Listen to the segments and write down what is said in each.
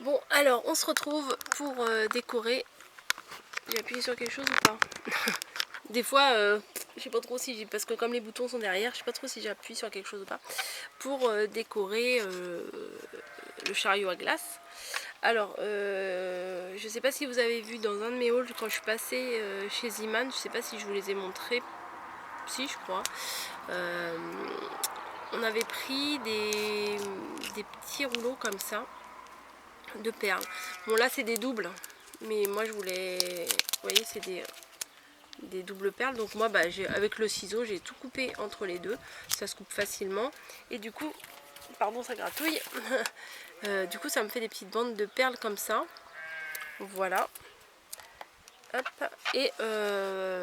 Bon, alors on se retrouve pour décorer. J'ai appuyé sur quelque chose ou pas? Des fois, je sais pas trop si j'ai... Parce que comme les boutons sont derrière, je sais pas trop si j'appuie sur quelque chose ou pas. Pour décorer le chariot à glace. Alors, je sais pas si vous avez vu dans un de mes hauls quand je suis passée chez Ziman, je sais pas si je vous les ai montrés. Si, je crois. On avait pris des petits rouleaux comme ça de perles. Bon, là c'est des doubles, mais moi je voulais, vous voyez, c'est des doubles perles. Donc moi, avec le ciseau, j'ai tout coupé entre les deux. Ça se coupe facilement. Et du coup, pardon, ça gratouille. Du coup, ça me fait des petites bandes de perles comme ça. Voilà. Hop. Et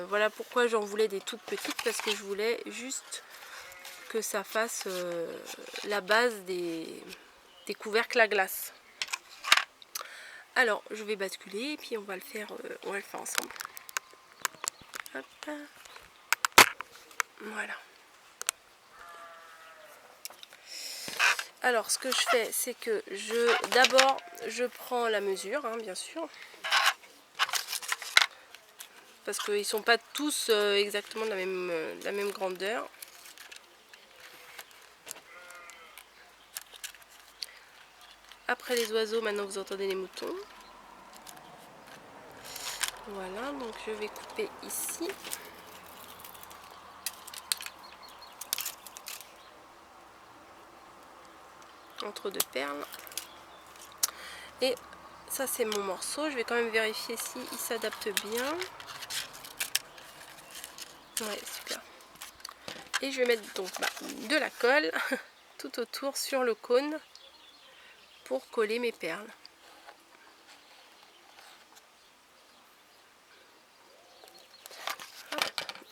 voilà pourquoi j'en voulais des toutes petites, parce que je voulais juste que ça fasse la base des couvercles à glace. Alors, je vais basculer et puis on va le faire ensemble. Hop. Voilà. Alors, ce que je fais, c'est que d'abord, je prends la mesure, hein, bien sûr. Parce qu'ils ne sont pas tous exactement de la même grandeur. Après les oiseaux, maintenant vous entendez les moutons. Voilà, donc je vais couper ici. Entre deux perles. Et ça, c'est mon morceau. Je vais quand même vérifier s'il s'adapte bien. Ouais, super. Et je vais mettre donc de la colle tout autour sur le cône pour coller mes perles.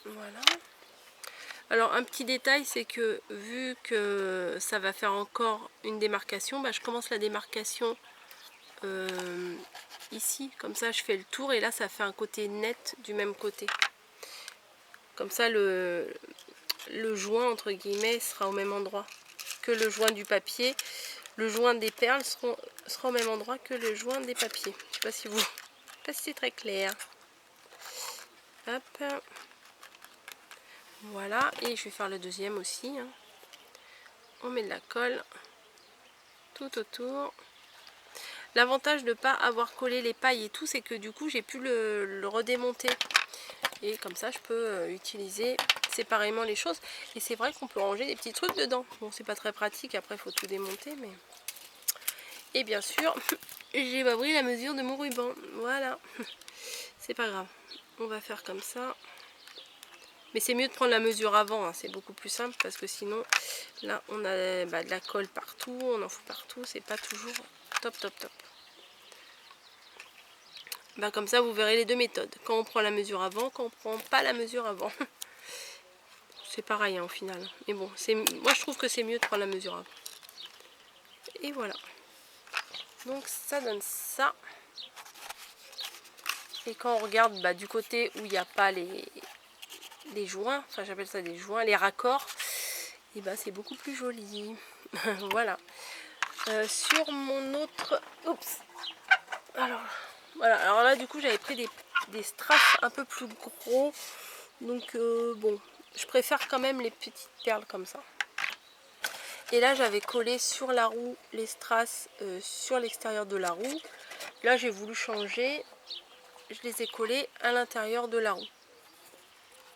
Voilà. Alors un petit détail, c'est que vu que ça va faire encore une démarcation, je commence la démarcation ici, comme ça je fais le tour et là ça fait un côté net du même côté. Comme ça le joint entre guillemets sera au même endroit que le joint du papier. Le joint des perles sera au même endroit que le joint des papiers. Je sais pas si c'est très clair. Hop. Voilà, et je vais faire le deuxième aussi. Hein. On met de la colle tout autour. L'avantage de ne pas avoir collé les pailles et tout, c'est que du coup j'ai pu le redémonter. Et comme ça je peux utiliser séparément les choses. Et c'est vrai qu'on peut ranger des petits trucs dedans. Bon, c'est pas très pratique, après il faut tout démonter. Mais... Et bien sûr, j'ai pas pris la mesure de mon ruban. Voilà, c'est pas grave. On va faire comme ça. Mais c'est mieux de prendre la mesure avant, hein. C'est beaucoup plus simple parce que sinon, là on a de la colle partout, on en fout partout, c'est pas toujours top. Comme ça vous verrez les deux méthodes. Quand on prend la mesure avant, quand on prend pas la mesure avant. C'est pareil hein, au final. Mais bon, moi je trouve que c'est mieux de prendre la mesure avant. Et voilà. Donc ça donne ça. Et quand on regarde du côté où il n'y a pas les joints, enfin j'appelle ça des joints, les raccords, et c'est beaucoup plus joli. Voilà. Sur mon autre... Oups. Alors, voilà. Alors là, du coup, j'avais pris des strass un peu plus gros. Donc, bon, je préfère quand même les petites perles comme ça. Et là, j'avais collé sur la roue les strass sur l'extérieur de la roue. Là, j'ai voulu changer. Je les ai collés à l'intérieur de la roue.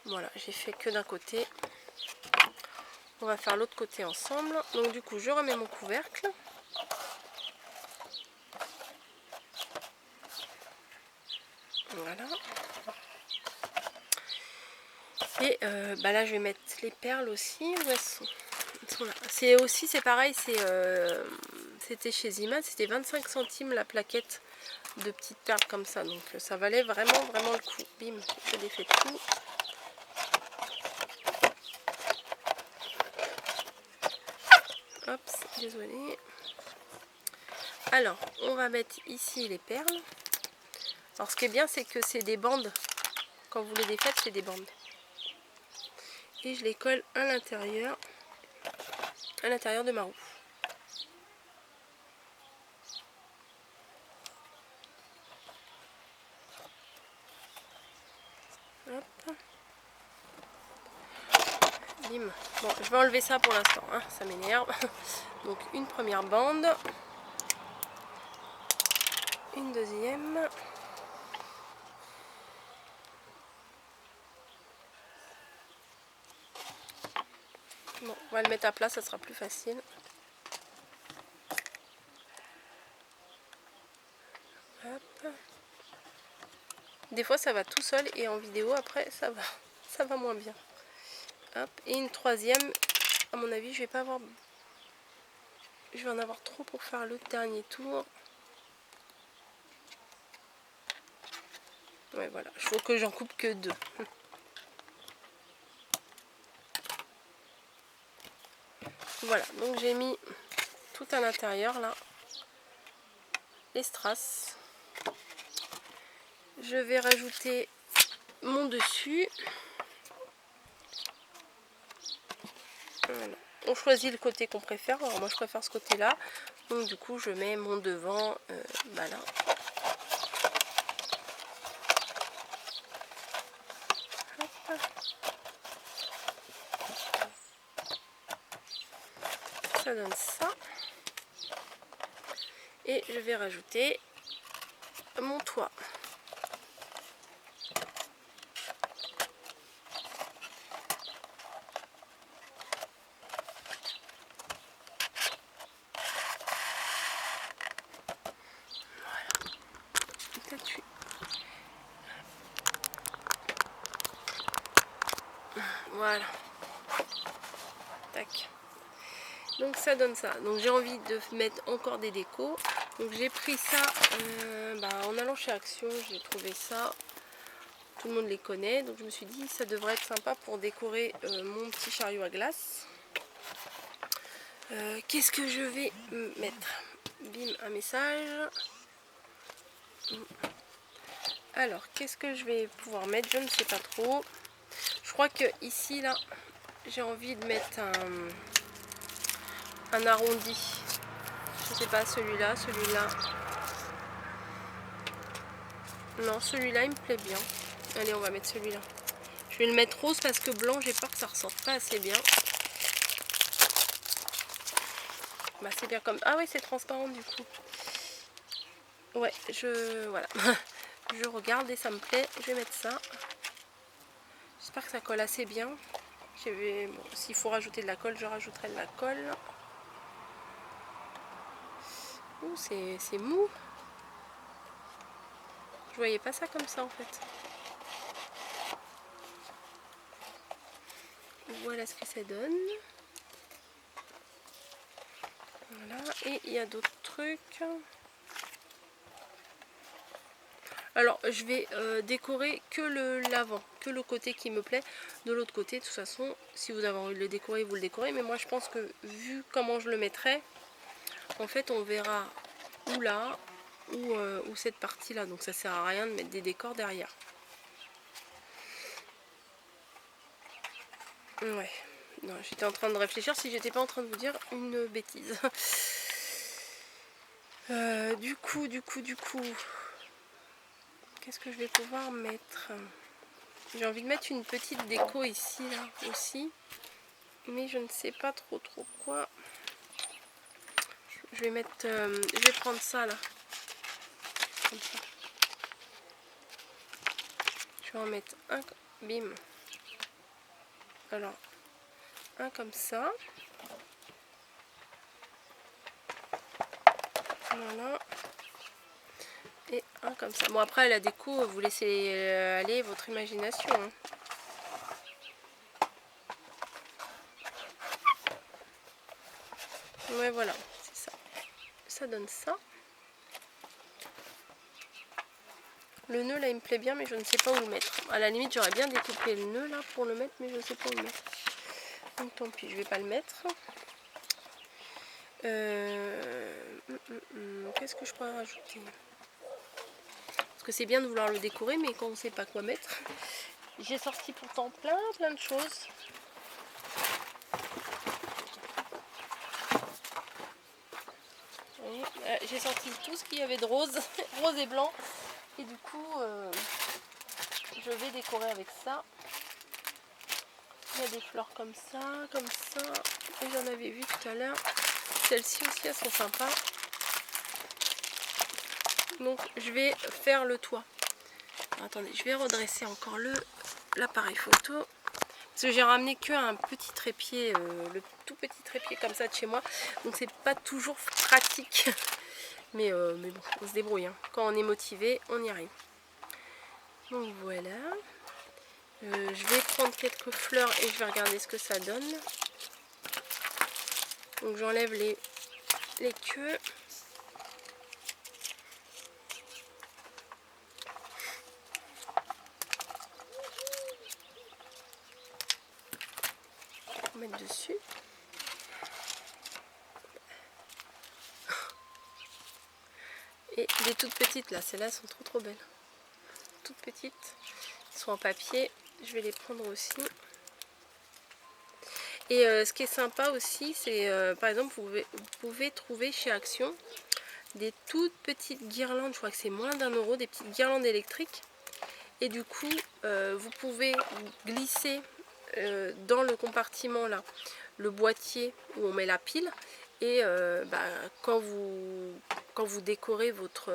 Voilà, j'ai fait que d'un côté. On va faire l'autre côté ensemble. Donc, du coup, je remets mon couvercle. Voilà. Et là je vais mettre les perles aussi. Où elles sont là. C'est pareil, c'était chez Ziman, c'était 25 centimes la plaquette de petites perles comme ça. Donc ça valait vraiment le coup. Bim, je défais tout. Hop, désolé. Alors, on va mettre ici les perles. Alors ce qui est bien, c'est que c'est des bandes. Quand vous les défaites, c'est des bandes. Et je les colle à l'intérieur de ma roue. bim. Bon, je vais enlever ça pour l'instant, hein, ça m'énerve. Donc une première bande. Une deuxième. Bon, on va le mettre à plat, ça sera plus facile. Hop. Des fois ça va tout seul et en vidéo après ça va moins bien. Hop. Et une troisième, à mon avis je vais pas avoir... Je vais en avoir trop pour faire le dernier tour. Ouais voilà, il faut que j'en coupe que 2. Voilà, donc j'ai mis tout à l'intérieur là, les strass. Je vais rajouter mon dessus. Voilà. On choisit le côté qu'on préfère. Alors moi je préfère ce côté là. Donc du coup je mets mon devant bah là. Hop. Ça donne ça. Et je vais rajouter mon toit. Voilà. Tac. Donc ça donne ça. Donc j'ai envie de mettre encore des décos. Donc j'ai pris ça en allant chez Action. J'ai trouvé ça. Tout le monde les connaît. Donc je me suis dit ça devrait être sympa pour décorer mon petit chariot à glace. Qu'est-ce que je vais mettre? Bim, un message. Alors, qu'est-ce que je vais pouvoir mettre? Je ne sais pas trop. Je crois que ici, là, j'ai envie de mettre un arrondi. Je ne sais pas, celui-là, celui-là. Non, celui-là, il me plaît bien. Allez, on va mettre celui-là. Je vais le mettre rose parce que blanc, j'ai peur que ça ressorte pas assez bien. Bah, c'est bien comme... Ah oui, c'est transparent du coup. Ouais, voilà. Je regarde et ça me plaît. Je vais mettre ça. J'espère que ça colle assez bien. Bon, s'il faut rajouter de la colle, je rajouterai de la colle. Ouh, c'est mou. Je voyais pas ça comme ça en fait. Voilà ce que ça donne. Voilà. Et il y a d'autres trucs. Alors je vais décorer que l'avant, que le côté qui me plaît. De l'autre côté, de toute façon, si vous avez envie de le décorer, vous le décorez. Mais moi je pense que vu comment je le mettrai, en fait on verra ou là ou cette partie là. Donc ça sert à rien de mettre des décors derrière. Ouais, non, j'étais en train de réfléchir si j'étais pas en train de vous dire une bêtise. Du coup, qu'est-ce que je vais pouvoir mettre? J'ai envie de mettre une petite déco ici, là, aussi. Mais je ne sais pas trop quoi. Je vais mettre... je vais prendre ça, là. Comme ça. Je vais en mettre un... Bim. Alors, un comme ça. Voilà. Et un comme ça. Bon, après, la déco, vous laissez aller votre imagination. Hein. Ouais, voilà, c'est ça. Ça donne ça. Le nœud, là, il me plaît bien, mais je ne sais pas où le mettre. À la limite, j'aurais bien découpé le nœud, là, pour le mettre, mais je ne sais pas où le mettre. Donc, tant pis, je vais pas le mettre. Qu'est-ce que je pourrais rajouter? Parce que c'est bien de vouloir le décorer, mais quand on ne sait pas quoi mettre. J'ai sorti pourtant plein de choses. J'ai sorti tout ce qu'il y avait de rose, rose et blanc. Et du coup, je vais décorer avec ça. Il y a des fleurs comme ça, et j'en avais vu tout à l'heure. Celles-ci aussi, elles sont sympas. Donc je vais faire le toit. Alors, attendez, je vais redresser encore l'appareil photo. Parce que j'ai ramené qu'un petit trépied, le tout petit trépied comme ça de chez moi. Donc c'est pas toujours pratique. Mais bon, on se débrouille. Hein. Quand on est motivé, on y arrive. Donc voilà. Je vais prendre quelques fleurs et je vais regarder ce que ça donne. Donc j'enlève les queues. On va mettre dessus. Et des toutes petites là, celles-là sont trop belles. Toutes petites. Elles sont en papier. Je vais les prendre aussi. Et ce qui est sympa aussi, c'est par exemple, vous pouvez trouver chez Action des toutes petites guirlandes, je crois que c'est moins d'1 €, des petites guirlandes électriques. Et du coup, vous pouvez glisser dans le compartiment là, le boîtier où on met la pile. Et quand vous décorez votre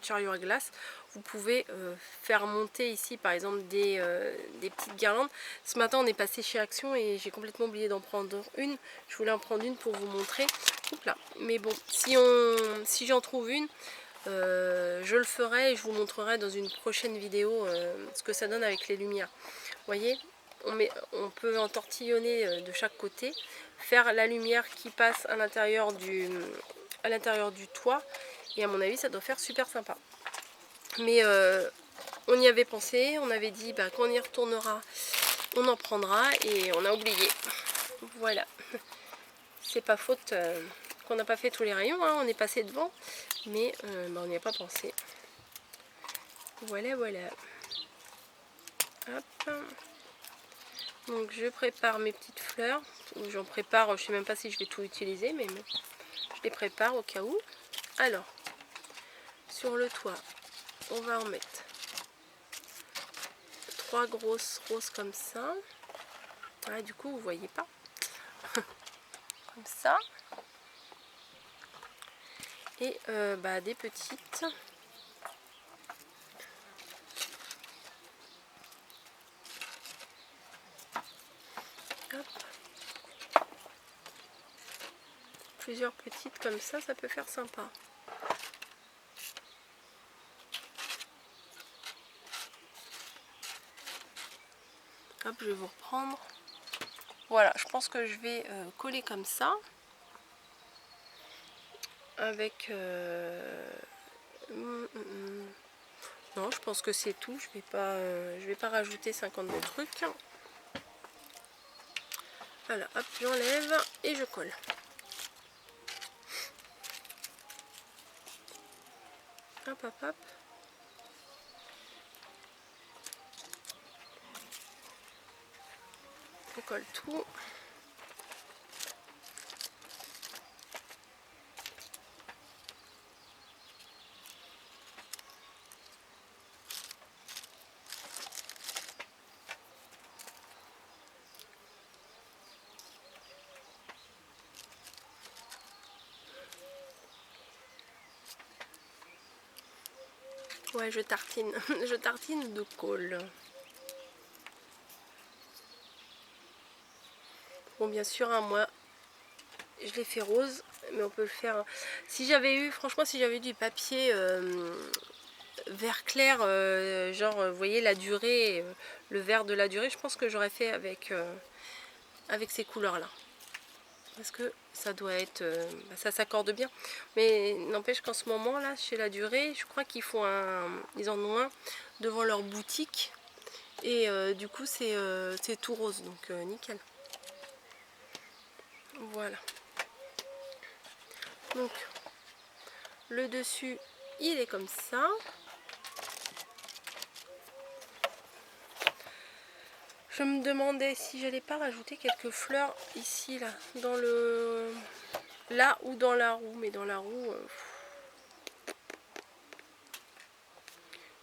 chariot à glace, vous pouvez faire monter ici par exemple des petites guirlandes. Ce matin on est passé chez Action et j'ai complètement oublié d'en prendre une. Je voulais en prendre une pour vous montrer. Là. Mais bon, si j'en trouve une, je le ferai et je vous montrerai dans une prochaine vidéo ce que ça donne avec les lumières. Vous voyez, on peut entortillonner de chaque côté, faire la lumière qui passe à l'intérieur du toit, et à mon avis ça doit faire super sympa. Mais on y avait pensé, on avait dit quand on y retournera on en prendra, et on a oublié. Voilà, c'est pas faute qu'on n'a pas fait tous les rayons, hein. On est passé devant, mais on n'y a pas pensé. Voilà. Hop. Donc je prépare mes petites fleurs. J'en prépare, je sais même pas si je vais tout utiliser, mais bon, je les prépare au cas où. Alors, sur le toit, on va en mettre 3 grosses roses comme ça. Ah, du coup, vous voyez pas. Comme ça. Et des petites. Hop. Plusieurs petites comme ça peut faire sympa. Hop, je vais vous reprendre. Voilà, je pense que je vais coller comme ça. Avec... Non, je pense que c'est tout. Je vais pas rajouter 52 trucs. Voilà, hop, j'enlève et je colle. Hop. On colle tout. Ouais, je tartine. Je tartine de colle. Bon, bien sûr, moi, je l'ai fait rose, mais on peut le faire. Si j'avais eu, franchement, si j'avais eu du papier vert clair, genre, vous voyez, la durée, le vert de la durée, je pense que j'aurais fait avec ces couleurs-là. Parce que ça doit être... ça s'accorde bien. Mais n'empêche qu'en ce moment, là, chez La Durée, je crois qu'ils font ils en ont un devant leur boutique. Et du coup, c'est tout rose. Donc, nickel. Voilà. Donc, le dessus, il est comme ça. Je me demandais si j'allais pas rajouter quelques fleurs ici, là, dans le... Là ou dans la roue, mais dans la roue...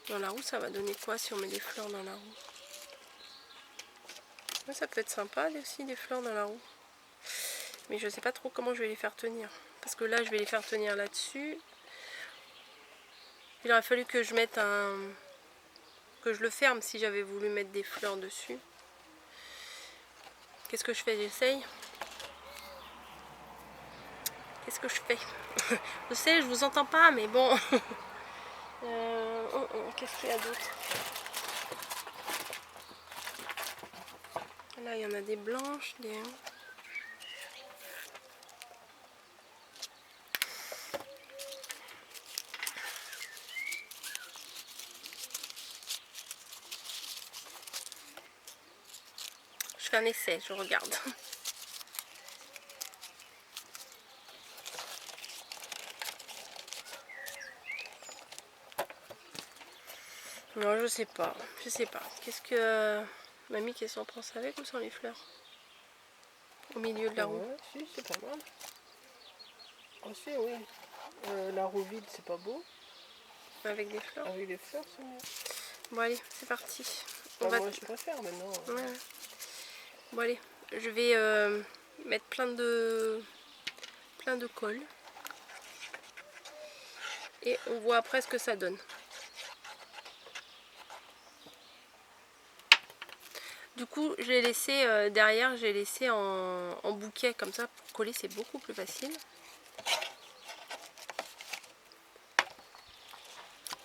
Dans la roue, ça va donner quoi si on met des fleurs dans la roue? Ouais, ça peut être sympa aussi des fleurs dans la roue. Mais je sais pas trop comment je vais les faire tenir. Parce que là je vais les faire tenir là-dessus. Il aurait fallu que je mette que je le ferme si j'avais voulu mettre des fleurs dessus. Qu'est-ce que je fais? J'essaye. Qu'est-ce que je fais? Je sais, je vous entends pas, mais bon. Qu'est-ce qu'il y a d'autre? Là, il y en a des blanches, des... Je fais un essai, je regarde. Non, je sais pas. Je sais pas. Qu'est-ce que... Mamie, qu'est-ce qu'on pense avec ou sans les fleurs? Au milieu de la roue. Ouais, si, c'est pas mal. Ah si, oui. La roue vide, c'est pas beau. Avec des fleurs. Avec les fleurs, c'est mieux. Bon, allez, c'est parti. Moi, je préfère maintenant. Ouais. Bon, allez. Je vais mettre plein de colle. Et on voit après ce que ça donne. Du coup, je l'ai laissé derrière, j'ai laissé en bouquet comme ça. Pour coller, c'est beaucoup plus facile.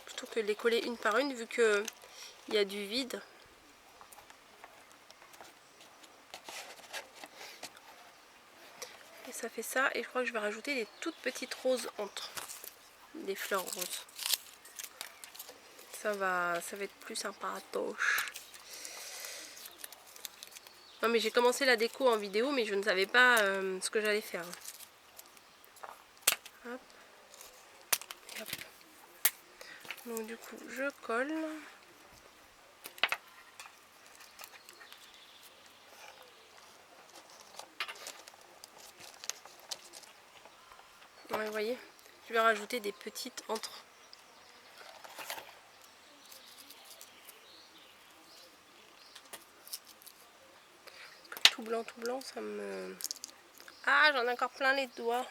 Plutôt que de les coller une par une, vu qu'il y a du vide. Et ça fait ça. Et je crois que je vais rajouter des toutes petites roses entre. Des fleurs roses. Ça va être plus sympa à touche. Non mais j'ai commencé la déco en vidéo, mais je ne savais pas ce que j'allais faire. Hop. Et hop. Donc du coup je colle. Ouais, vous voyez, je vais rajouter des petites entre. Tout blanc, ça me... Ah, j'en ai encore plein les doigts.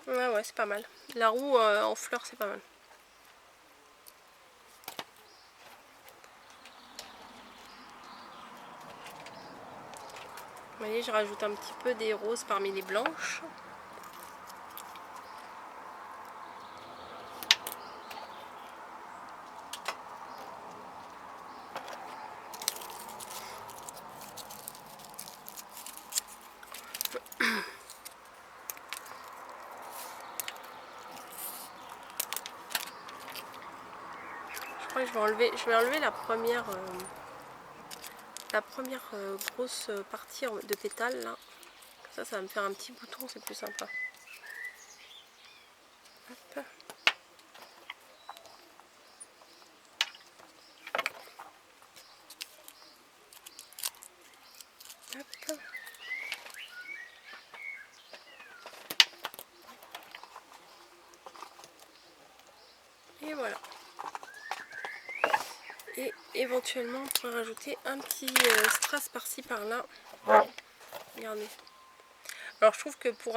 Ouais, c'est pas mal. La roue en fleurs, c'est pas mal. Vous voyez, je rajoute un petit peu des roses parmi les blanches. Je crois que je vais enlever la première grosse partie de pétales là. Comme ça va me faire un petit bouton, c'est plus sympa. Hop. Hop. Et voilà. Et éventuellement on pourrait rajouter un petit strass par-ci par-là. Regardez. Alors je trouve que pour un